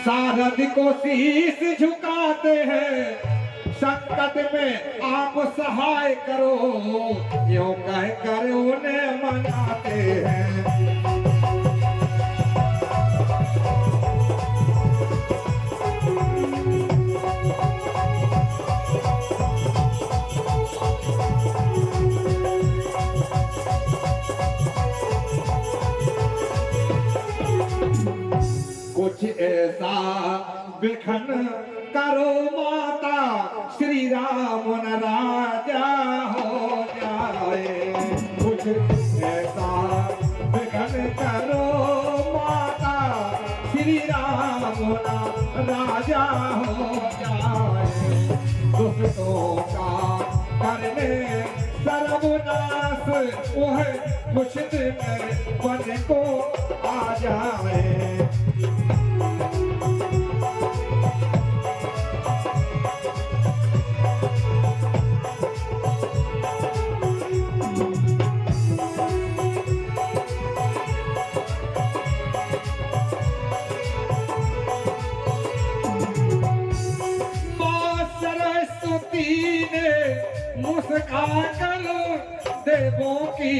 सारद को शीश झुकाते हैं, संकट में आप सहाय करो, यूं कह कर उन्हें मनाते हैं। कुछ ऐसा विघन करो माता, श्री राम राजा हो जाए। कुछ ऐसा विघन करो माता, श्री राम राजा हो जाए। दुष्टों का करने सर्वनाश, वह कुछ दिन बन को आ जाए। मुस्का कर देवों की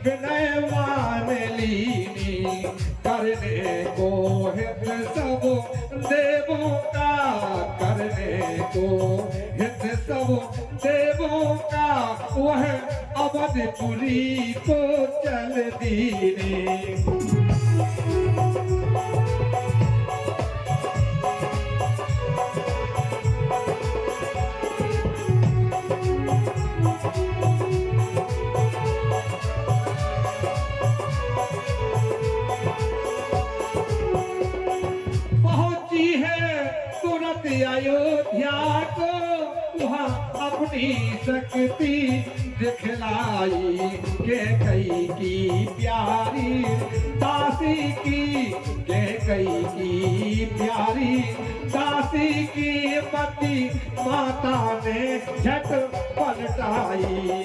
विनयवान लीनी, करने को हित सब देवों का, करने को हित सब देवों का, वह अवधपुरी को चल दीनी। अयोध्या को वहाँ अपनी शक्ति दिखलाई, कैकेयी की प्यारी दासी की, कैकेयी की प्यारी दासी की पति माता ने झट पलटाई।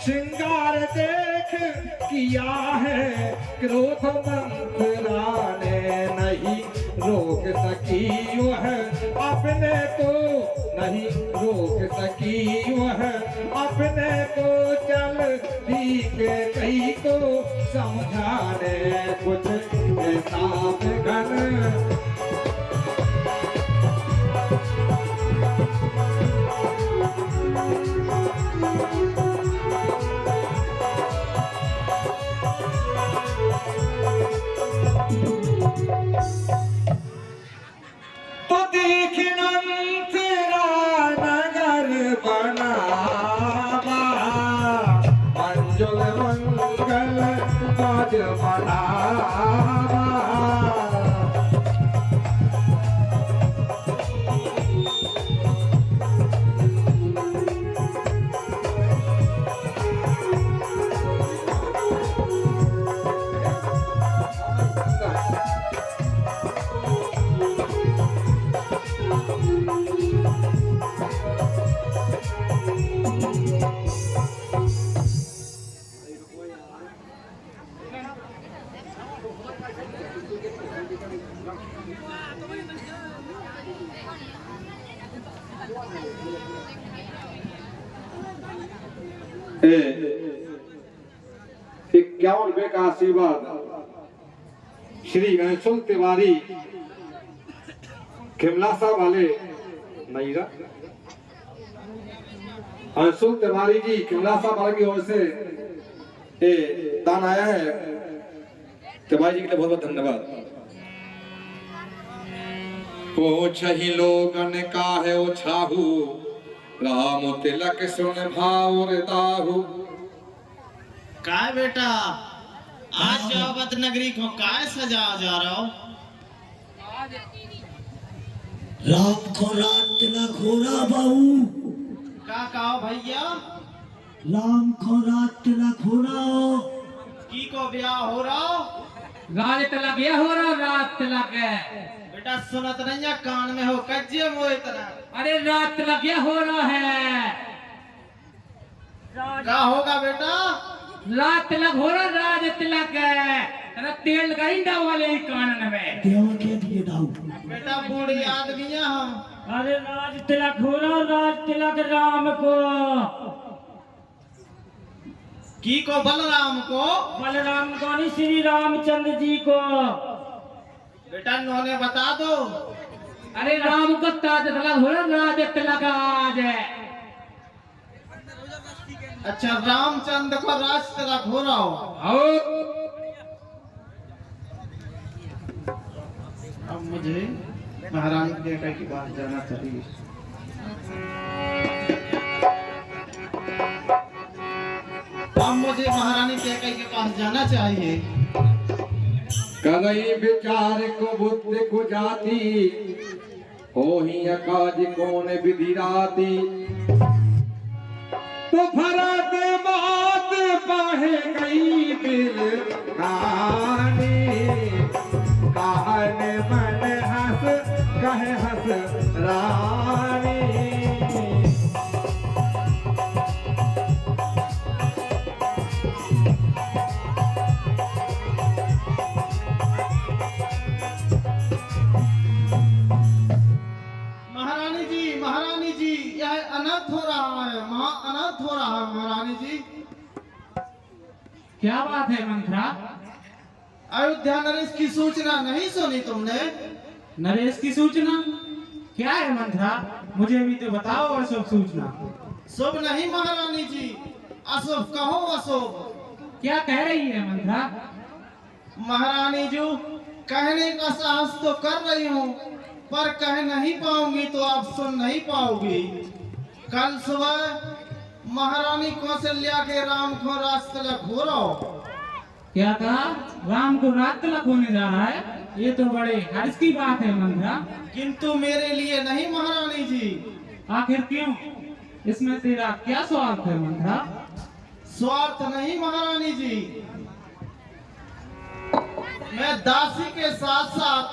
श्रृंगार देख किया है क्रोध मंत्रा ने, नहीं रोक सकी वह अपने को, नहीं रोक सकी वह अपने को, चल दी के कई को समझाने। कुछ ऐसा विघन मंगल बाज बढ़ावा। ₹51 का आशीर्वाद श्री घनश्याम तिवारी खिमलासा वाले नईरा घनश्याम तिवारी जी खिमलासा वाले की ओर से दान आया है। तिवारी जी के लिए बहुत बहुत धन्यवाद। पोछही लोगन का है ओ छाहू, राम तिलक सुन भाव दाहू। का बेटा आज अवध नगरी को काय सजा जा रहा हो? राम को रात तिलक हो रहा बाबू। का कहो भैया? राम को रात तिलक हो रहा हो। की को ब्याह हो रहा? राज तिलक ये हो रहा, रात तिलक है। बेटा सुनत नहीं है, कान में हो कज्जे मोए तरह। अरे रात तिलक ये हो रहा है। क्या होगा बेटा? रात तिलक हो रहा, राज तिलक है। अरे तेल लगाई ना वाले ही कानन में। देव के दिए दाऊ। बेटा बूढ़े आदमी हैं हम। अरे राज तिलक हो रहा, राज तिलक राम को। की को? बलराम को? बलराम को नहीं, श्री रामचंद्र जी को। बेटा उन्होंने बता दो। अरे राम को ताज तिलक हो रहा, राज तिलक आज है। अच्छा रामचंद्र को राज तिलक हो रहा हो। आओ अब मुझे महारानी देवता की बात जाना चाहिए। अब मुझे महारानी देवता के पास जाना चाहिए। करई विचार को बुद्धि को जाती हो ही अकाज कौन विधि राती तो भरत बात पाहे गई बिल कहानी कहने मन हंस कहे हंस रानी महारानी जी यह अनर्थ हो रहा है, महा अनर्थ हो रहा है महारानी जी। क्या बात है मंत्रा? अयोध्या नरेश की सूचना नहीं सुनी तुमने? नरेश की सूचना क्या है मंत्रा? मुझे भी तो बताओ और सब सूचना। शुभ नहीं महारानी जी, अशुभ कहो अशुभ। क्या कह रही है मंत्रा? महारानी जी कहने का साहस तो कर रही हूँ, पर कह नहीं पाऊंगी तो आप सुन नहीं पाओगी। कल सुबह महारानी कौशल्या के राम को राज तिलक हो रहा हो। क्या कहा? राम को रात तिलक होने जा रहा है? ये तो बड़े हर्ष की बात है मंत्रा। किंतु मेरे लिए नहीं महारानी जी। आखिर क्यों? इसमें तेरा क्या स्वार्थ है मंत्रा? स्वार्थ नहीं महारानी जी, मैं दासी के साथ साथ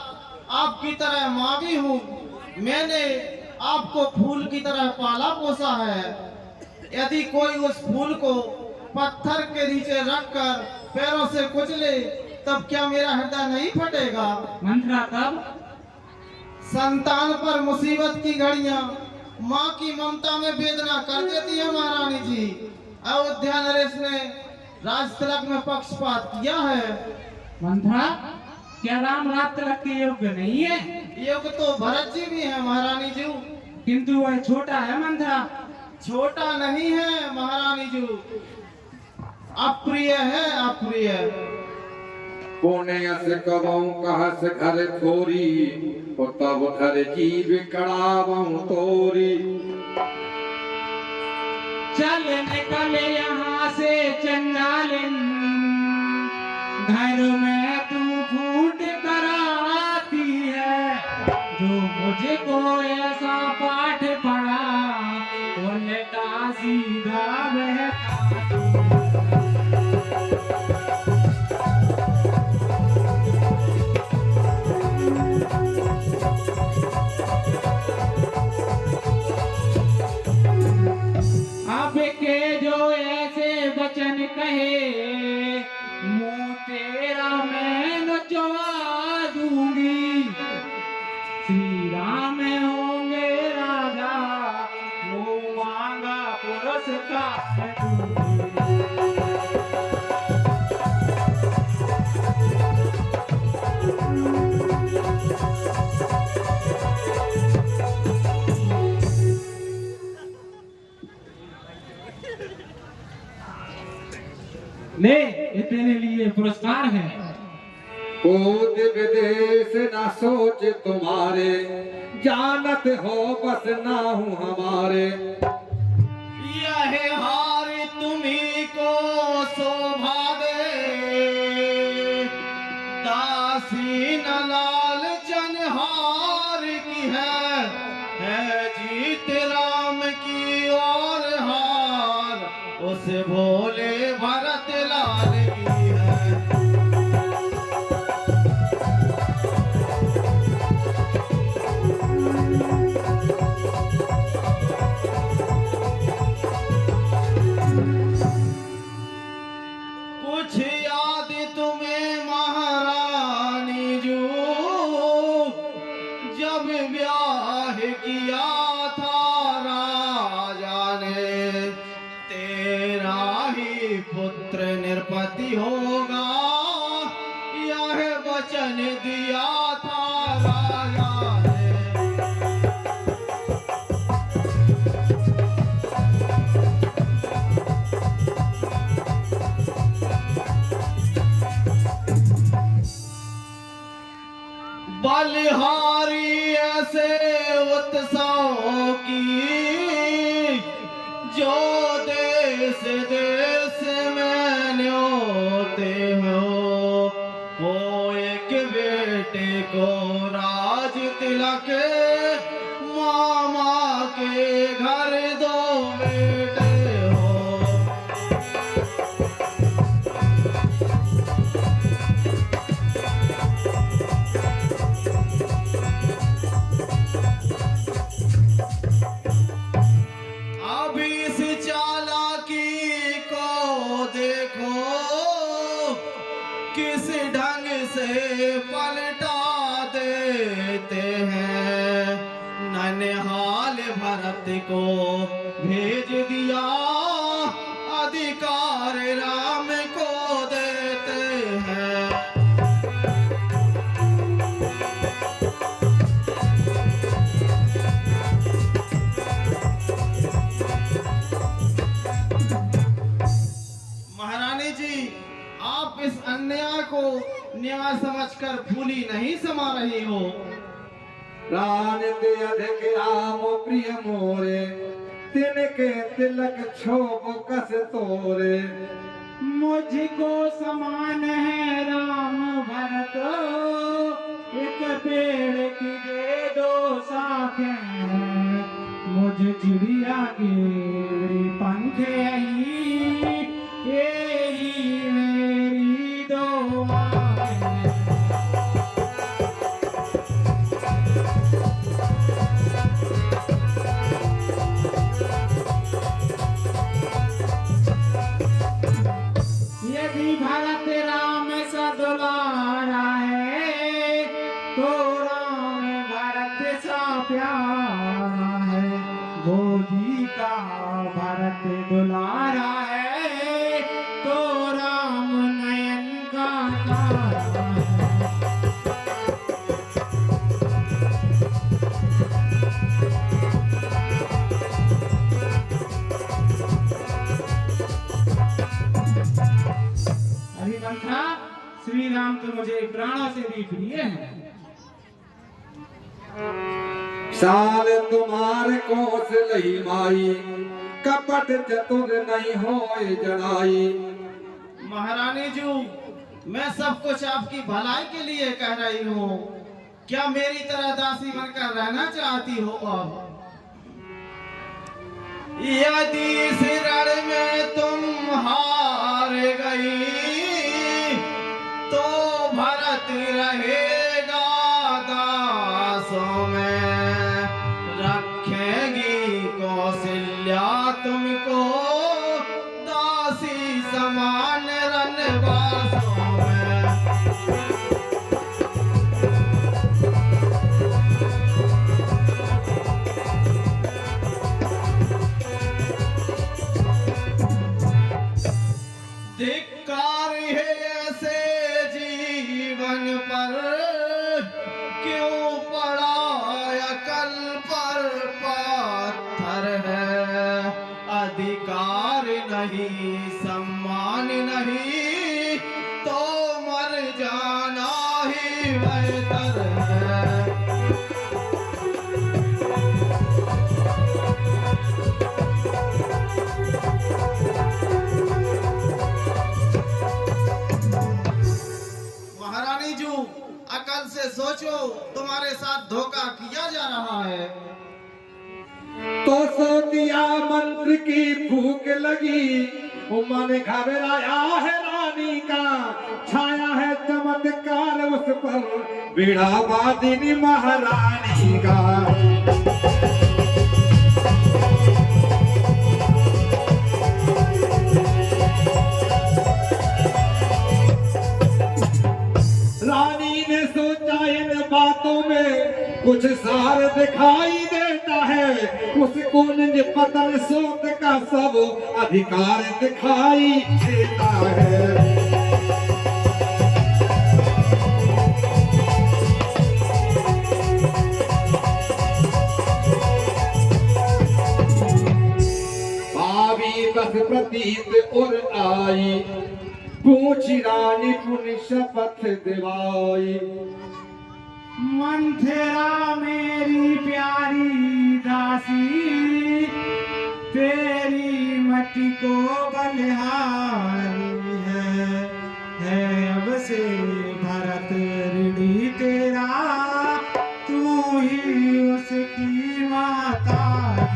आपकी तरह माँ भी हूँ। मैंने आपको फूल की तरह पाला पोसा है। यदि कोई उस फूल को पत्थर के नीचे रखकर पैरों से कुचले तब क्या मेरा हृदय नहीं फटेगा? मंत्रा कब? संतान पर मुसीबत की घड़ियां माँ की ममता में वेदना कर देती है महारानी जी। अयोध्या नरेश ने राज तिलक में पक्षपात किया है। मंत्रा क्या राम रात तिलक के योग्य नहीं है? योग तो भरत जी भी है महारानी जी, किंतु वह छोटा है मंत्रा। छोटा नहीं है महारानी जी, अप्रिय है अप्रिय। कोने अस कबऊ कहस घर थोरी और तब घर जीव कड़ावऊ तोरी चल निकल यहाँ से चंडालिन, घर में तू फूट कर आती है। जो मुझको ऐसा पाठ पढ़ा उल्टा सीधा अब के जो ऐसे वचन कहे मुंह तेरा मैं नचवा दूंगी। श्री राम होंगे राजा, मुंह मांगा पुरस्कार दूंगी। ले ये तेरे लिए पुरस्कार है। कोद विदेश न सोच तुम्हारे, जानत हो बस ना हूँ हमारे। यह हार तुम्ही को शोभा दे, दासी न लाल जनहार की है जीत राम की और हार। उस उस भोले भरत लाल की है। कुछ याद तुम्हें महारानी जो जब ब्याह किया था राजा ने, तेरा ही पुत्र निरपति होगा यह वचन दिया था राजा ने। बलिहारी ऐसे उत्सव की जो देश देश में न्योते हो एक बेटे को राज तिलक, मामा के घर दो बेटे हो। अभी इस चालाकी को देखो किस ढंग से पलटा देते हैं। ननिहाल भरत को भेज दिया, अधिकार राम को देते हैं। महारानी जी, आप इस अन्याय को न्याय समझकर फूली नहीं समा रही हो। प्राण ते अधिक राम प्रिय मोरे, तिनके तिलक छोप कस तोरे। मुझको समान है राम भरत, एक पेड़ की दे दो शाखें। मुझ चिड़िया के पंख यही, यही मेरी दो आँखें। यदि भरत राम सा दुलारा है, तो राम भरत सा प्यारा है। बोधी का भरत दुलारा है, तो राम नयन का तारा है। हरिवंशा, श्री राम तो मुझे प्राणों से भी प्रिय हैं। साल तुम्हारे कौशलही माई, कपट चतुर नहीं होए जड़ाई। महारानी जी, मैं सब कुछ आपकी भलाई के लिए कह रही हूँ। क्या मेरी तरह दासी बनकर रहना चाहती हो आप? यदि इस रण में तुम हार गई, तो भरत रहेगा दासों में। रखेगी कौशल्या तुमको दासी समान रनवासों में। धिक्कार है ऐसे जीवन पर, क्यों पड़ा अकल पर पत्थर है। अधिकार नहीं सम्मान नहीं, तो मर जाना ही बेहतर है। महारानी जी, अकल से सोचो, तुम्हारे साथ धोखा किया जा रहा है। तो सो दिया मंत्र की भूख लगी, मन घबराया है रानी का, छाया है चमत्कार उस पर बीड़ावादिनी महारानी का। रानी ने सोचा इन बातों में कुछ सार दिखाई देता है, उसको निज पतन सोत का सब अधिकार दिखाई देता है। भावी बस प्रतीत और आई, पूछी रानी पुनि शपथ दिवाई। मंथरा मेरी प्यारी दासी, तेरी मति को बलिहारी है अब से भरत ऋणी तेरा, तू ही उसकी माता है।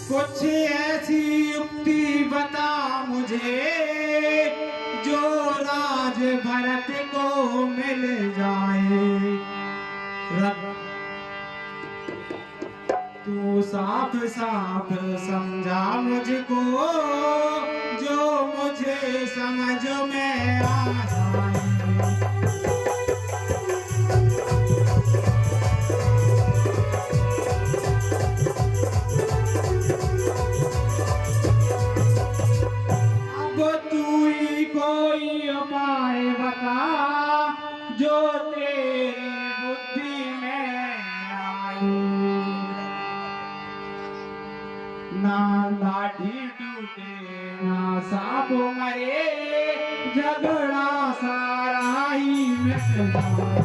कुछ ऐसी युक्ति बता मुझे, जो राज भरत को मिल जाए। तू साफ साफ समझा मुझको, जो मुझे समझ में आ जाए। कोई उपाय बता, जो तेरी बुद्धि में आए। ना लाठी टूटे ना सांप मरे, झगड़ा सारा ही मिट जाए।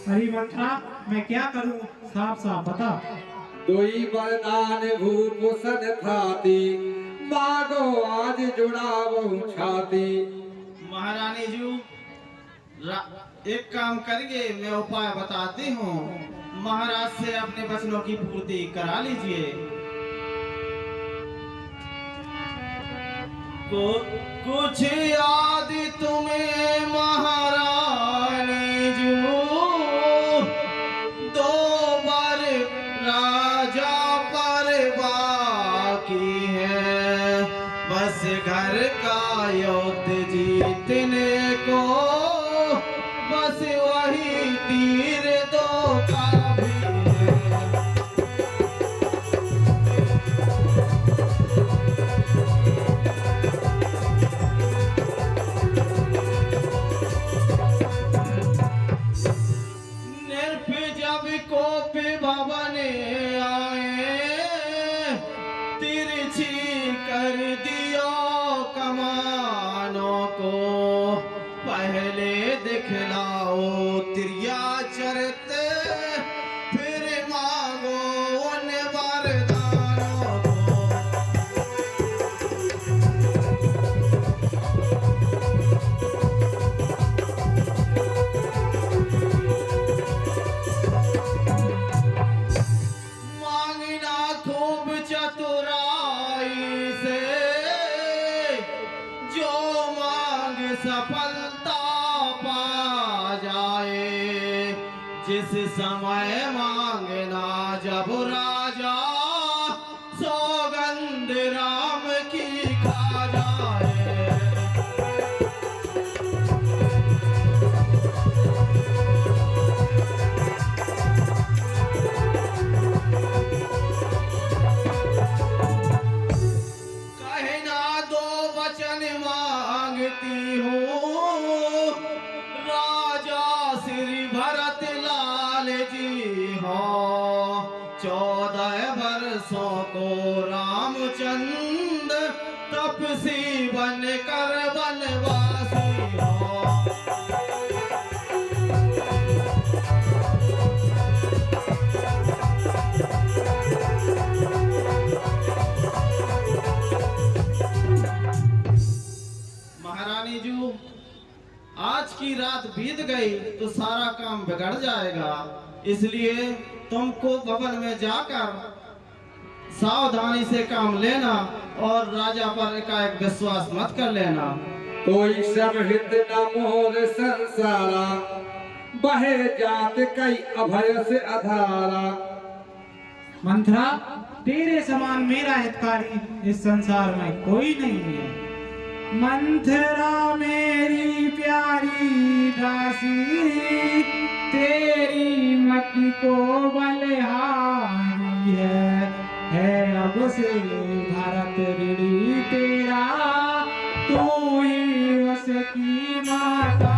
हरी मंत्रा, मैं क्या करूं, साफ साफ बता। दोई वरदान भूपोषण थाती, मांगो आज जुड़ावो छाती। महारानी जी, एक काम करिए, मैं उपाय बताती हूँ। महाराज से अपने वचनों की पूर्ति करा लीजिए। कुछ याद तुम्हें महारानी जी, दो बार राजा पर बाकी है, बस घर का युद्ध जीतने को, बस वही तीर दो का भी है। भवन आए, तिरछी कर दियो कमानों को, पहले दिखलाओ तिरिया चरत, फिर मांगो उन वरदानों को। चतुराई से जो मांग सफलता पा जाए, जिस समय मांगना जब राजा, सौगंध राम की खा जाए। मांगती हूँ राजा श्री भरत लाल जी हो, 14 वर्षों को रामचंद्र तपसी बन कर वनवासी हो। गई तो सारा काम बिगड़ जाएगा। इसलिए तुमको भवन में जाकर सावधानी से काम लेना और राजा पर एकाएक विश्वास मत कर लेना। कोई सब हित न मोर संसारा, बहे जात कई अभय से अधारा। मंथरा, तेरे समान मेरा हितकारी इस संसार में कोई नहीं है। मंथरा मेरी प्यारी दासी, तेरी मत को बलिहारी है अब से भारत ऋणी तेरा, तू ही उसकी माता।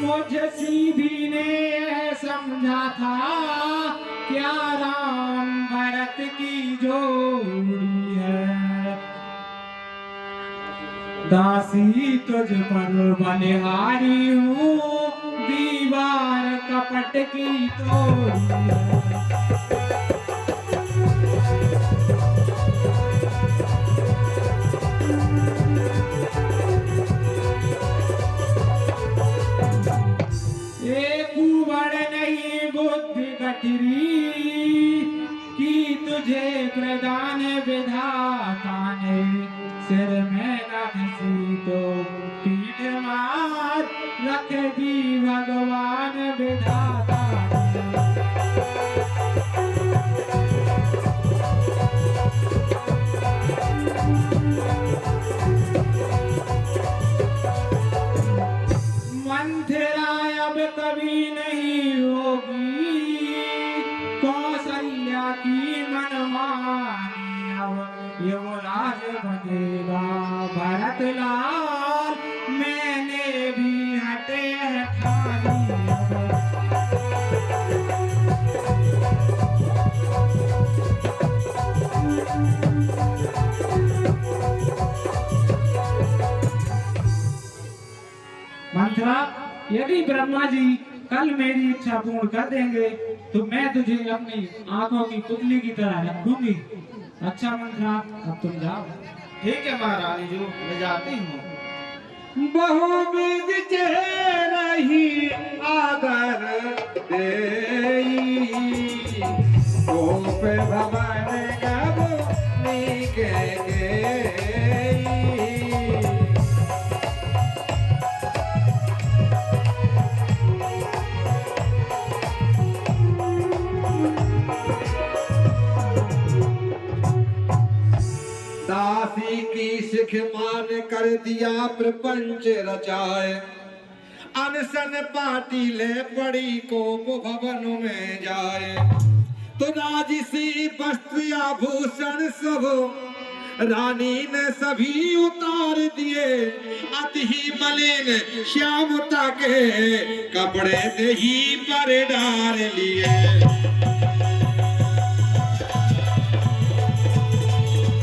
मुझे सीधी ने यह समझा था, क्या राम भरत की जोड़ी है। दासी तुझ पर बलिहारी हूँ, दीवार कपट की तोड़ी है। बुद्धि गठरी की तुझे प्रदान विधाता ने, सिर में न घसी तो पीठ मार रख दी भगवान विधाता मंथरा अब कभी नहीं होगी कौशल्या की मनमानी। अब युवराज बनेगा भरत लाल, मैंने भी हटे ठानी। मंथरा, यदि ब्रह्मा जी कल मेरी इच्छा पूर्ण कर देंगे तो मैं तुझे अपनी आंखों की पुतली की तरह रखूंगी। अच्छा मंथरा, अब तुम जाओ। ठीक है महारानी जी, मैं जाती हूँ। बहुविध रही आदर देई, गोप भवन गब नीके गेई। दासी की सिख मान कर दिया प्रपंच रचाए, अनशन पाटी ले पड़ी कोप भवन में जाए। तो राजसी वस्त्र आभूषण सब रानी ने सभी उतार दिए, अति ही मलिन श्यामता के कपड़े दही पर डाल लिए।